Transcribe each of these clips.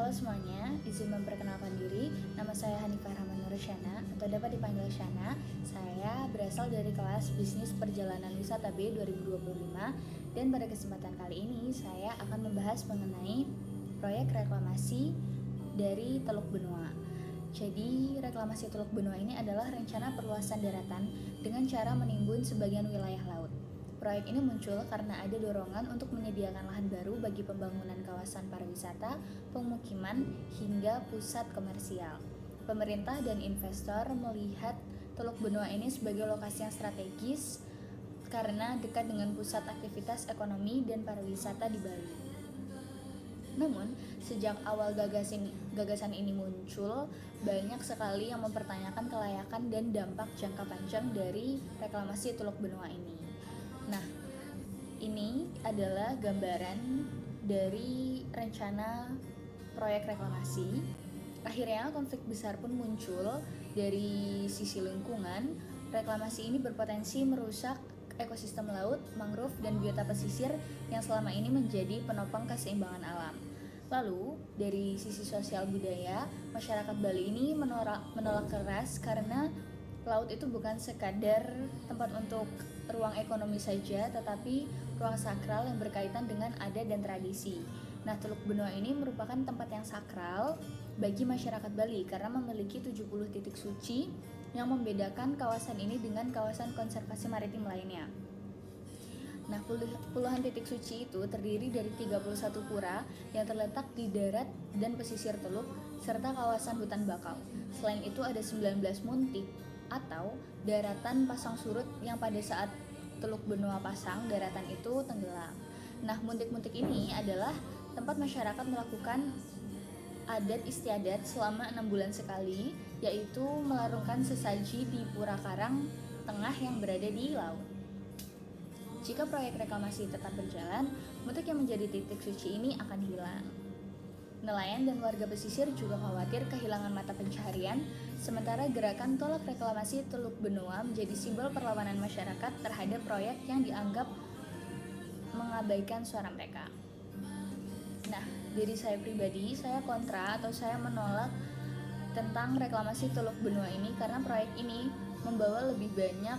Halo semuanya, izin memperkenalkan diri. Nama saya Hanifah Rahman Nursyana atau dapat dipanggil Shana. Saya berasal dari kelas Bisnis Perjalanan Wisata B 2025 dan pada kesempatan kali ini saya akan membahas mengenai proyek reklamasi dari Teluk Benoa. Jadi, reklamasi Teluk Benoa ini adalah rencana perluasan daratan dengan cara menimbun sebagian wilayah laut. Proyek ini muncul karena ada dorongan untuk menyediakan lahan baru bagi pembangunan kawasan pariwisata, pemukiman, hingga pusat komersial. Pemerintah dan investor melihat Teluk Benoa ini sebagai lokasi yang strategis karena dekat dengan pusat aktivitas ekonomi dan pariwisata di Bali. Namun, sejak awal gagasan ini muncul, banyak sekali yang mempertanyakan kelayakan dan dampak jangka panjang dari reklamasi Teluk Benoa ini. Nah, ini adalah gambaran dari rencana proyek reklamasi. Akhirnya konflik besar pun muncul dari sisi lingkungan. Reklamasi ini berpotensi merusak ekosistem laut, mangrove, dan biota pesisir yang selama ini menjadi penopang keseimbangan alam. Lalu, dari sisi sosial budaya, masyarakat Bali ini menolak keras karena laut itu bukan sekadar tempat untuk ruang ekonomi saja, tetapi ruang sakral yang berkaitan dengan adat dan tradisi. Nah, Teluk Benoa ini merupakan tempat yang sakral bagi masyarakat Bali karena memiliki 70 titik suci yang membedakan kawasan ini dengan kawasan konservasi maritim lainnya. Nah, puluhan titik suci itu terdiri dari 31 pura yang terletak di darat dan pesisir teluk serta kawasan hutan bakau. Selain itu ada 19 muntik atau daratan pasang surut yang pada saat Teluk Benoa pasang, daratan itu tenggelam. Nah, muntik-muntik ini adalah tempat masyarakat melakukan adat istiadat selama 6 bulan sekali, yaitu melarungkan sesaji di Pura Karang Tengah yang berada di laut. Jika proyek reklamasi tetap berjalan, muntik yang menjadi titik suci ini akan hilang. Nelayan dan warga pesisir juga khawatir kehilangan mata pencaharian, sementara gerakan tolak reklamasi Teluk Benoa menjadi simbol perlawanan masyarakat terhadap proyek yang dianggap mengabaikan suara mereka. Nah, dari saya pribadi, saya kontra atau saya menolak tentang reklamasi Teluk Benoa ini karena proyek ini membawa lebih banyak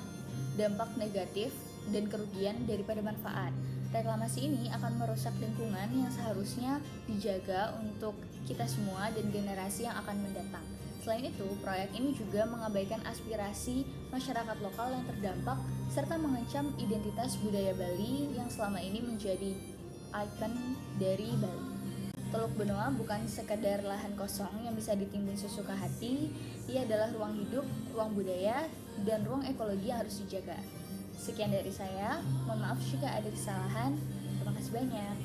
dampak negatif dan kerugian daripada manfaat. Reklamasi ini akan merusak lingkungan yang seharusnya dijaga untuk kita semua dan generasi yang akan mendatang. Selain itu, proyek ini juga mengabaikan aspirasi masyarakat lokal yang terdampak serta mengancam identitas budaya Bali yang selama ini menjadi ikon dari Bali. Teluk Benoa bukan sekadar lahan kosong yang bisa ditimbun sesuka hati, ia adalah ruang hidup, ruang budaya, dan ruang ekologi yang harus dijaga. Sekian dari saya, mohon maaf jika ada kesalahan. Terima kasih banyak.